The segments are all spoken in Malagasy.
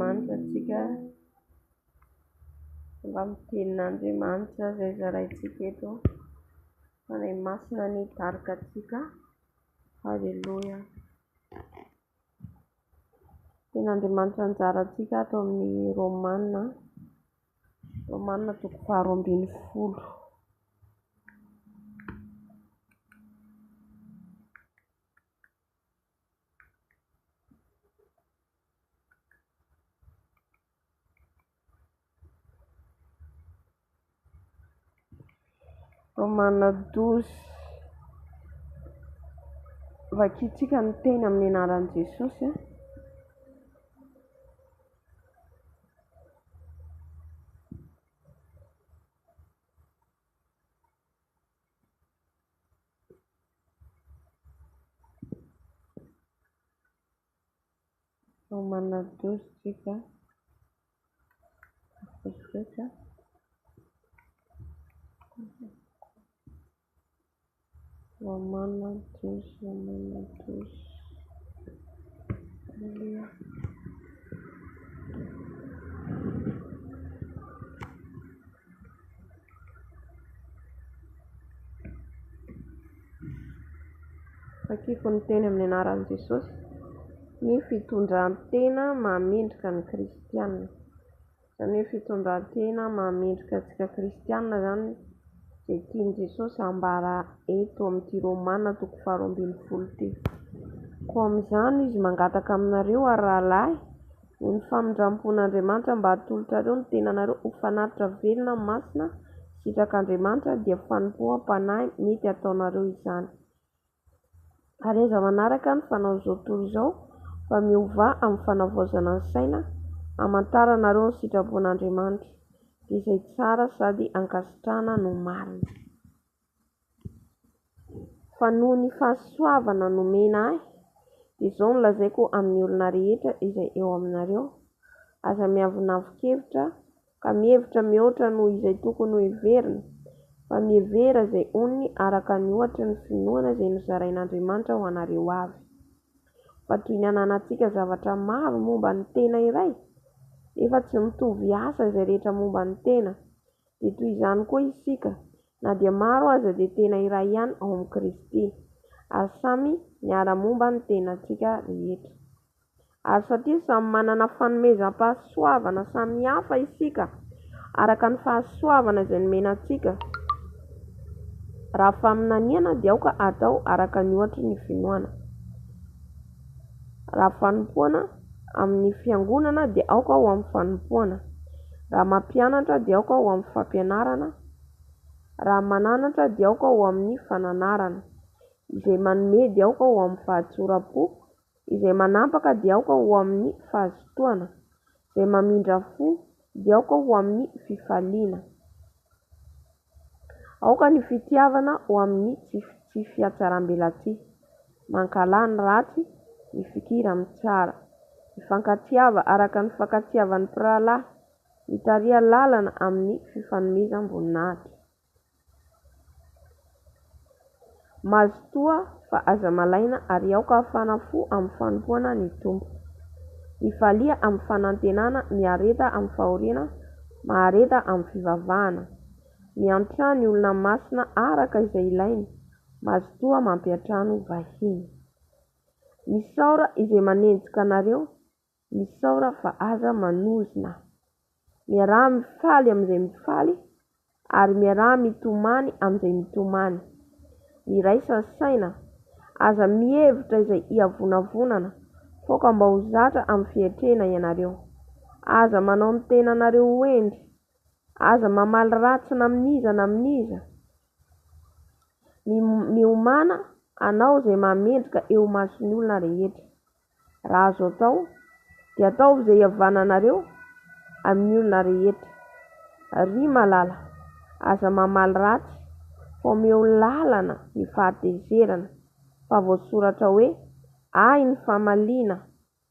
Andriamanitra antsika, mba mitenin'Andriamanitra izay zaraintsika eto, fanay masina ny tarika antsika. Halleluja. Tenin'Andriamanitra anjara antsika ato amin'ny Romanina 12:20. Romanina 12 vakitsika ny teny amin'ny anaran'i Jesosy. Romanina 12 tsika Romanina 12. Vakiko ny teny amin'ny anaran'i Jesosy. Ny fitondran-tena mahamendrika ny kristianina. Izany hoe fitondran-tena mahamendrika antsika kristianina zany izay tian'i Jesosy ambara eto amin'ity Romanina 12:20 ity. Koa amin'izany izy mangataka aminareo ary rahalahy noho ny famindrampon'Andriamanitra mba hatolotrareo ny tenanareo ho fanatitra velona masina sitrak'Andriamanitra dia fanompoam-panahy mety ataonareo izany. Ary aiza manaraka ny fanao izao toy izao fa miova amin'ny fanavaozana ny saina hamantaranareo ny sitrapon'Andriamanitra izay tsara sady ankasitrahana no marina. Fa noho ny fahasoavana nomena ahy dia izao no lazaiko amin'ny olona rehetra izay eo aminareo, aza miavonavon-kevitra ka mihevitra mihoatra noho izay tokony ho heverina, fa mihevera izay onony araka ny ohatra ny finoana izay nozarain'Andriamanitra ho anareo avy. Fa toy ny ananantsika zavatra maro momba ny tena iray, efa tsy mitovy asa izay rehetra momba ny tena, dia toy izany koa isika, na dia maro aza dia tena iray ihany ao amin'ny Kristy, ary samy miara-momba ny tenantsika rehetra. Ary satria samy manana fanomezam-pahasoavana samy hafa isika, araka ny fahasoavana izay nomenantsika, raha faminaniana dia aoka atao araka ny ohatra ny finoana, raha fanompoana amin'ny fiangonana dia aoka ho amin'ny fanompoana, raha mampianatra dia aoka ho amin'ny fampianarana, raha mananatra dia aoka ho amin'ny fananarana, izay manome dia aoka ho amin'ny fahatsoram-po, izay manampaka dia aoka ho amin'ny fahazotoana, izay mamindra fo dia aoka ho amin'ny fifaliana, aoka ny fitiavana ho amin'ny tsy fiatsaram-belatsia, mankala ny ratsy, ny fikira amin'ny tsara, ny fankatiava araka ny fankatiavan'ny mpirahalahy, mitaria lalana amin'ny fifanomezam-boninahitra. Mazo toa fa aza malaina ary aoka hafana fo amin'ny fanompoana ny tompo. Mifalia amin'ny fanantenana, miareta amin'ny fahoriana, mahareta amin'ny fivavahana, miantrano ny olona masina araka izay ilainy, mazo toa mampiantrano vahiny. Misaora izay manenjika anareo, misaora fa aza manozina. Miaraha mifaly amin'izay mifaly, ary miaraha mitomany amin'izay mitomany. Miraisa ny saina, aza mihevitra izay hiavonavonana, foka mba ho zatra amin'ny fietrena ianareo. Aza manao ny tenanareo hoendry, aza mamaly ratsy na amin'iza na amin'iza. Miomana anao izay mahamendrika eo mason'ny olona rehetra. Raha azo atao dia atao izay havananareo amin'ny olona rehetra. Ry malala, aza mamaly ratsy, omeo lalana ny fahatezerana, fa voasoratra hoe ay ny famaliana,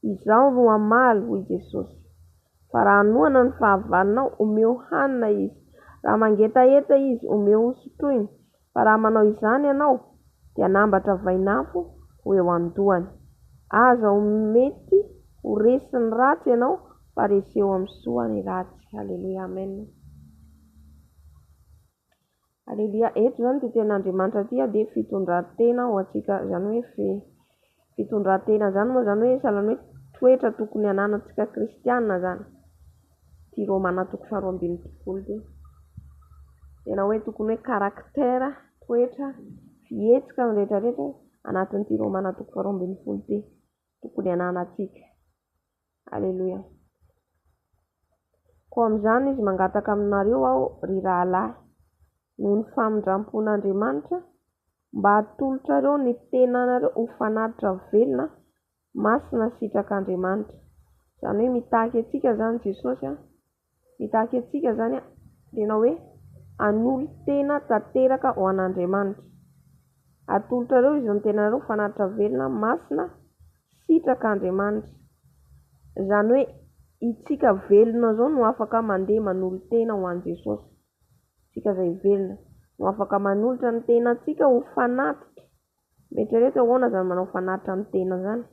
izao no hamaly hoy Jesosy. Fa raha anohana ny fahavalonao, omeo hanina izy, raha mangetaeta izy, omeo hoso-troiny, fa raha manao izany ianao dia nambatra vainafo ho eo an-dohany. Aza ho mety ho resy ny ratsy ianao fa reseho amin'ny soa ny ratsy. Aleloia, amen. Aleluia. Eto zany ty ten'Andriamanitra ty dia fitondran-tena ho antsika, zany hoe fitondran-tena zany moa zany hoe sahalan'ny hoe toetra tokony ananantsika kristianina zany. Ty Romana 12:20 ty tena hoe tokony hoe karaktera, toetra, fihetsika rehetrarehetra anatin'ity Romana 12:20 ty tokony ananantsika. Aleluia. Koa amin'izany izy mangataka aminareo aho ry rahalahy noho ny famindrampon'Andriamanitra mba hatolotrareo ny tenanareo ho fanatitra velona, masina sitrak'Andriamanitra. Zany hoe mitaky atsika zany Jesosy mitaky atsika zany tena hoe hanolo tena tanteraka ho an'Andriamanitra. Atolotrareo izy ny tenanareo ho fanatitra velona, masina sitrak'Andriamanitra. Zany hoe itsika velona zao no afaka mandeha manolo tena ho an' Jesosy. Tsika zay velona no afaka manolotra ny tenantsika ho fanatitra. Rehetrarehetra hoana zany manao fanatitra ny tena zany.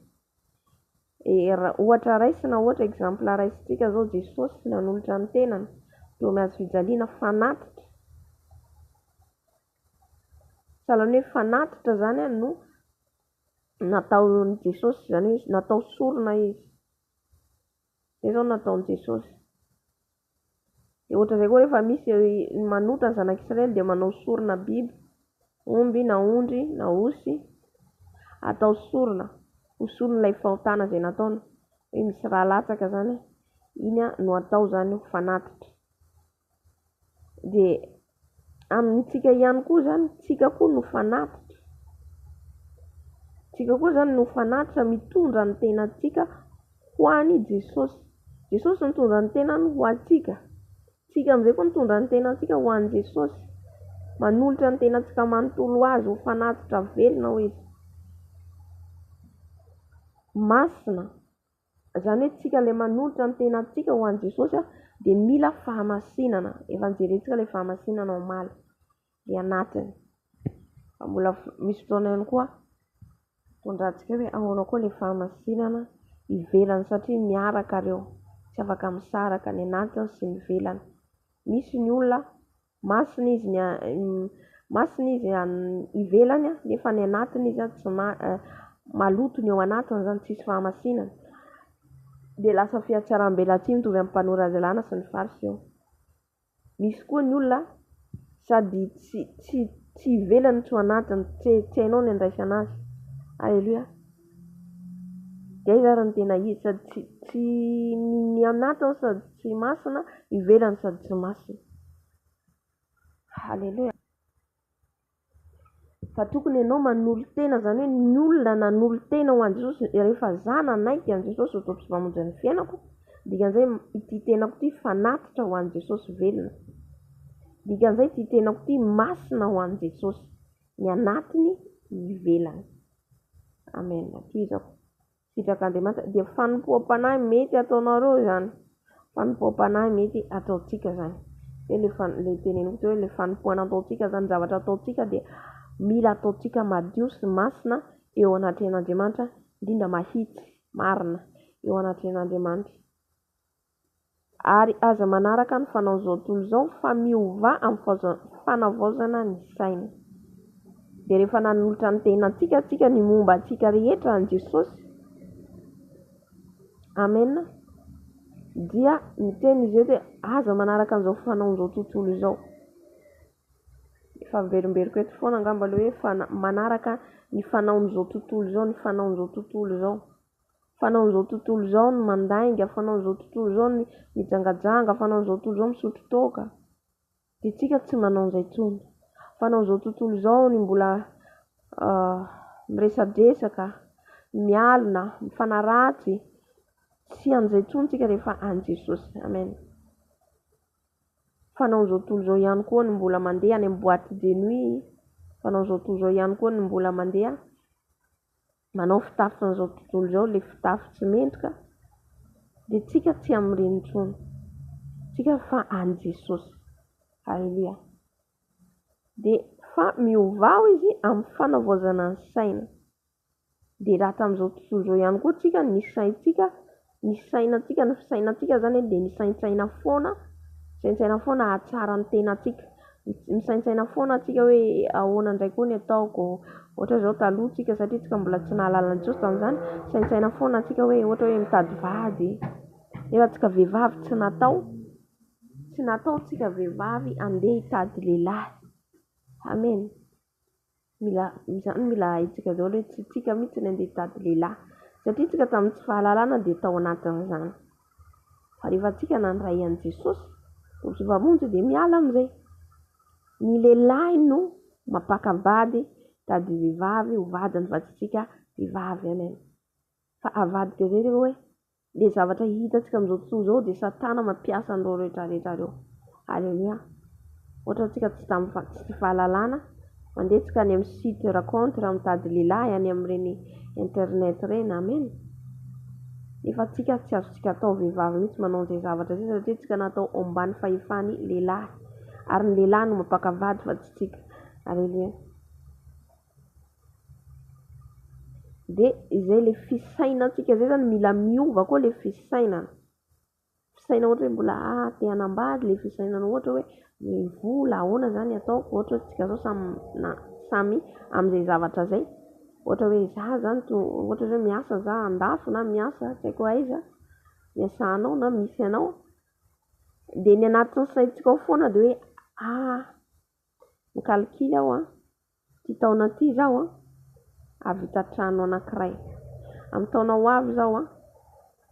Ohatra raisina, ohatra exemple raisitsika zao Jesosy nanolotra ny tenany teo miazo fijaliana fanatitra. Sahalan'ny hoe fanatitra zany no nataon'i Jesosy, zany hoe natao sorona izy. Zay zao nataon'i Jesosy. Dia ohatra zay koa rehefa misy manotra ny zanak'Israely dia manao sorona biby, omby na ondry na osy, atao sorona, hosoron'ilay fahotana izay nataony. Hoe misy raha latsaka zany, iny no atao zany ho fanatitra. Dia amintsika ihany koa zany, tsika koa no fanatitra. Tsika koa zany no fanatitra mitondra ny tenantsika ho an'i Jesosy. Jesosy mitondra ny tenany ho antsika. Tsika amin'izay koa mitondra ny tenantsika ho an'i Jesosy. Manolotra ny tenantsika manontolo azy ho fanatitra velona ho izy. Masina. Zany hoe tsika ilay manolotra ny tenantsika ho an'i Jesosy dia mila fahamasinana. Efa nijerentsika ilay fahamasinana omaly dia anatiny. Fa mbola misy fotoana ihany koa tondrantsika hoe ahoana koa ilay fahamasinana ivelany satria miaraka ireo. Tsy afaka misaraka ny anatiny sy ny ivelany. Misy ny olona masina izy ivelany nefa ny anatiny izy tsy maloto ny ao anatiny zany, tsisy fahamasinana. Dia lasa fiatsaram-belatsihy mitovy amin'ny mpanorazalana sy ny fariseho. Misy koa ny olona sady tsy ivelany tsy ao anatiny, tsy hainao ny andraisana azy. Aleluia. Dia izany ny tena izy, sady tsy ny anatiny sady tsy masina, ivelany sady tsy masina. Aleluia. Fa tokony ianao manolo tena, zany hoe ny olona nanolo tena ho an'i Jesosy. Rehefa zah nanaiky an'i Jesosy ho tompy sy mpamonjy ny fiainako, dikan'izay ity tenako ity fanatitra ho an'i Jesosy velona. Dikan'izay ity tenako ity masina ho an'i Jesosy, ny anatiny ny ivelany. Amen. Toizako sitrak'Andriamanitra dia fanompoam-panahy mety ataonareo zany. Fanompoam-panahy mety ataontsika zany. Ilay teneniko teo hoe ilay fanompoana ataontsika zany, zavatra ataontsika dia mila ataontsika madio sy masina eo anatren'Andriamanitra, indrindra mahitsy, marina eo anatren'Andriamanitra. Ary aza manaraka ny fanaon'izao tontolo izao fa miova amin'ny fanavaozana ny saina. Dia rehefa nanolotra ny tenantsika, tsika ny momba antsika rehetra an'i Jesosy. Amen. Dia miteny izy hoe aza manaraka an'izao fanaon'izao tontolo izao. Efa miverimberiko eto foana angamba hoe manaraka ny fanaon'izao tontolo izao, ny fanaon'izao tontolo izao. Fanaon'izao tontolo izao ny mandainga, fanaon'izao tontolo izao ny mijangajanga, fanaon'izao tontolo izao misotro toaka. Dia tsika tsy manao an'izay intsony. Fanaon'izao tontolo izao ny mbola miresadresaka, mialina, mifanaratsy. Tsy an'izay intsony tsika rehefa an'i Jesosy. Amen. Fanaon'izao tontolo izao ihany koa ny mbola mandeha any amin'ny boîte de nuit. Fanaon'izao tontolo izao ihany koa ny mbola mandeha manao fitafin'izao tontolo izao, ilay fitafy tsy mendrika. Dia tsika tsy amin'ireny intsony. Tsika fa an'i Jesosy. Aleluia. Dia fa miovao izy amin'ny fanavaozana ny saina. Dia raha tamin'izao tontolo izao ihany koa tsika ny saintsika ny sainantsika ny fisainantsika zany dia ny saintsaina foana hatsara ny tenantsika. Ny saintsaina foana atsika hoe ahoana indray koa ny ataoko, ohatra zao taloha tsika satria tsika mbola tsy nahalala ny Jesosy tamin'izany, saintsaina foana atsika hoe ohatra hoe mitady vady, nefa tsika vehivavy tsy natao tsika vehivavy andeha hitady lehilahy. Amen. Mila haitsika daholo hoe tsy tsika mihitsy ny andeha hitady lehilahy, satria tsika tamin'ny tsy fahalalana dia tao anatin'izany. Fa rehefa tsika nandray an'i Jesosy sy vamonjy dia miala amin'izay. Ny lehilahy no mampakavady tady vehivavy ho vadiny fa tsy tsika vehivavy. Amen. Fa avadika izay hoe dia zavatra hitantsika amin'izao tontolo izao dia Satana mampiasa an'ireo rehetrarehetra ireo. Halleluja. Ohatra tsika tsy fahalalana, mandeha tsika any amin'ny site rencontre mitady lehilahy any amin'ireny internet ireny. Amen. Nefa tsika tsy azontsika atao vehivavy mihitsy manao an'izay zavatra izay satria tsika natao ambany fahefany lehilahy, ary ny lehilahy no mampakavady fa tsy tsika. Halleluja. Dia izay le fisainantsika izay zany mila miova koa le fisainana. Fisaina ohatra hoe mbola te hanambady, le fisainana ohatra hoe vola ahoana zany ataoko, ohatra hoe tsika zao samy amin'izay zavatra zay. Ohatra hoe za zany ohatra hoe miasa za andafo na miasa tsy haiko aiza, miasa anao na misy anao, dia ny anatin'ny saintsika ao foana dia hoe mikalkily aho ty taona ty zao avita trano anankiray, amin'ny taona ho avy zao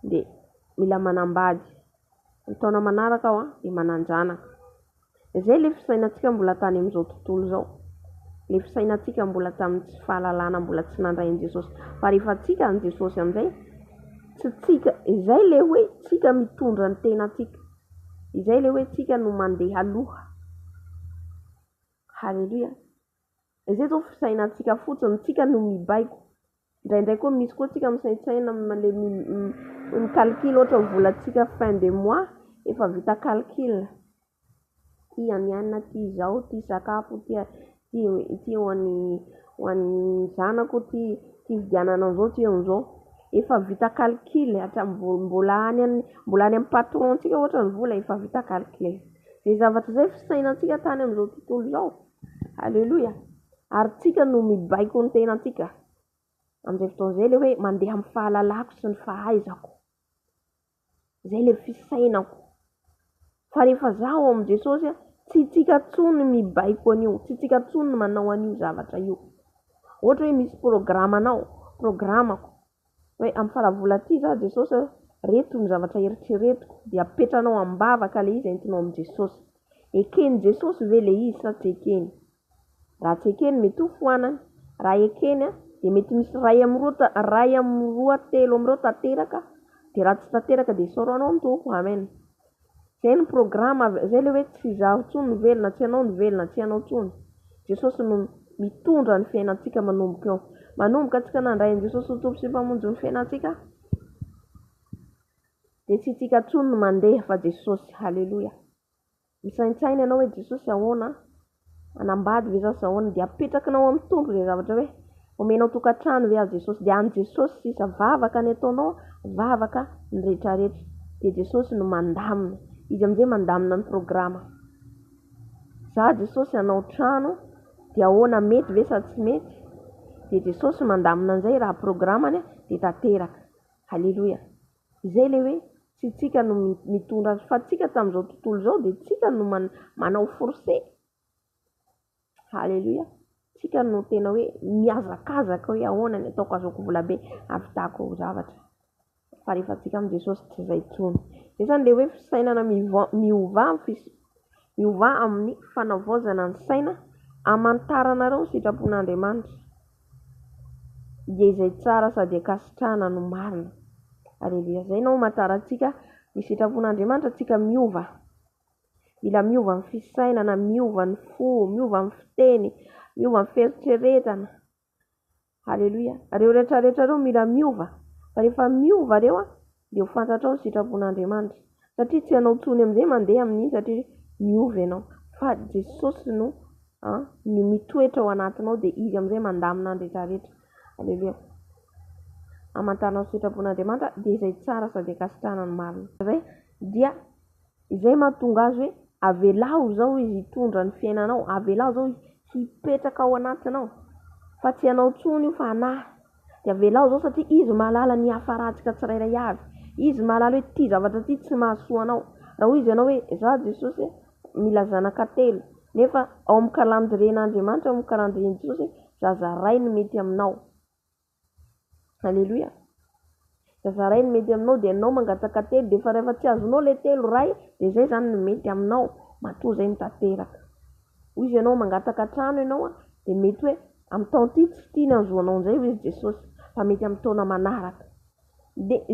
dia mila manambady, amin'ny taona manaraka aho dia mananjanaka. Izay le fisainantsika mbola tany amin'izao tontolo izao, le fisainantsika mbola tamin'ny tsy fahalalana, mbola tsy nandray an'i Jesosy. Fa rehefa tsika an'i Jesosy amin'izay, tsy tsika, izay le hoe tsika mitondra ny tenantsika, izay le hoe tsika no mandeha aloha. Halleluja. Izay zao fisainantsika fotsiny, tsika no mibaiko. Indraindray koa misy koa tsika misaintsaina mikalkily, ohatra volantsika fin de mois efa vita calcul, ty anianina, ty izao, ty sakafo, ty ho an'ny zanako, ty vidianana an'izao, ty an'izao, efa vita calcul mbola any amin'ny patrontsika ohatra ny vola efa vita calcul. Zay zavatra zay fisainantsika tany amin'izao tontolo izao. Halleluja. Ary tsika no mibaiko ny tenantsika amin'izay fotoana izay, le hoe mandeha amin'ny fahalalako sy ny fahaizako, izay le fisainako. Fa rehefa zaho amin'i Jesosy, tsy tsika tsony mibaiko an'io, tsy tsika tsony manao an'io zavatra io. Ohatra hoe misy programako hoe amin'ny faravola ty za Jesosy, reto ny zavatra eritreretiko, dia apetranao ambavaka le izy entinao amin'i Jesosy. Ekeny Jesosy ve le izy sa tsy ekeny? Raha tsy ekeny mety ho foanany, raha ekeny dia mety misy ray amin'ny roa telo amin'ireo tanteraka, dia raha tsy tanteraka dia soroanao ny tompo. Amen. Zay ny programa, zay le hoe tsy zaho tsony ny velona, tsy anao ny velona, tsy anao tsony. Jesosy no mitondra ny fiainantsika manomboka eo. Manomboka antsika nandray an'i Jesosy ho tompo sy mpamonjy ny fiainantsika, dia tsy tsika tsony no mandeha fa Jesosy. Halleluja. Misaintsaina ianao hoe Jesosy ahoana anambady ve za sy ahoana, dia apetrakinao amin'ny tompo zay zavatra hoe omenao tokantrano ve azy Jesosy, dia any Jesosy sisa vavaka ny ataonao, vavaka ny rehetrarehetra, dia Jesosy no mandamina. Izy amin'izay mandamina ny programa. Za Jesosy hanao trano, dia ahoana mety ve sa tsy mety, dia Jesosy mandamina an'izay raha programany dia tanteraka. Halleluja. Izay le hoe tsy tsika no mitondra, fa tsika tamin'izao tontolo izao dia tsika no manao forcé. Halleluja. Tsika no tena hoe miazakazaka hoe ahoana ny ataoko, azahoako vola be, ahavitako zavatra. Fa rehefa tsika amin'i Jesosy tsy izay tsony. Izay zany le hoe fisainana miova amin'ny fanavaozana ny saina, hamantaranareo ny sitrapon'Andriamanitra, dia izay tsara sady akasitrahana no marina. Halleluja. Zay no hamantarantsika ny sitrapon'Andriamanitra, tsika miova. Mila miova ny fisainana, miova ny fo, miova ny fiteny, miova ny fieritreretana. Halleluja. Reo rehetrarehetra reo mila miova. Fa rehefa miova reo dia ho fantatrao ny sitrapon'Andriamanitra. Satria tsy anao tsony amin'izay mandeha amin'iny satria miova ianao. Fa Jesosy no mitoetra ao anatinao dia izy amin'izay mandamina ny rehetrarehetra. Halleluja. amantarana ny sitrapon'Andriamanitra dia izay tsara sady akasitrahana ny marina zay dia izay mahatonga azy hoe avelao zao izy hitondra ny fiainanao, avelao zao hipetraka ao anatinao fa tsy anao tsony io fa anahy. Dia avelao zao satria izy mahalala ny hafaratsika tsirairay avy, izy mahalala hoe ty zavatra ty tsy mahasoa anao. Raha hoy izy ianao hoe za Jesosy mila zanaka telo nefa ao amin'ny kalandrien'Andriamanitra, ao amin'ny kalandrien'i Jesosy zaza ray ny mety aminao. Aleloia. Zaza ray ny mety aminao dia anao mangataka telo, dia fa rehefa tsy azonao le telo ray dia zay zany no mety aminao, matoa zay mitateraka. Hoy izy ianao mangataka trano ianao dia mety hoe amin'ny taona ty tsy tiany anjoanao an'izay hoy izy Jesosy fa mety amin'ny taona manaraka. Dia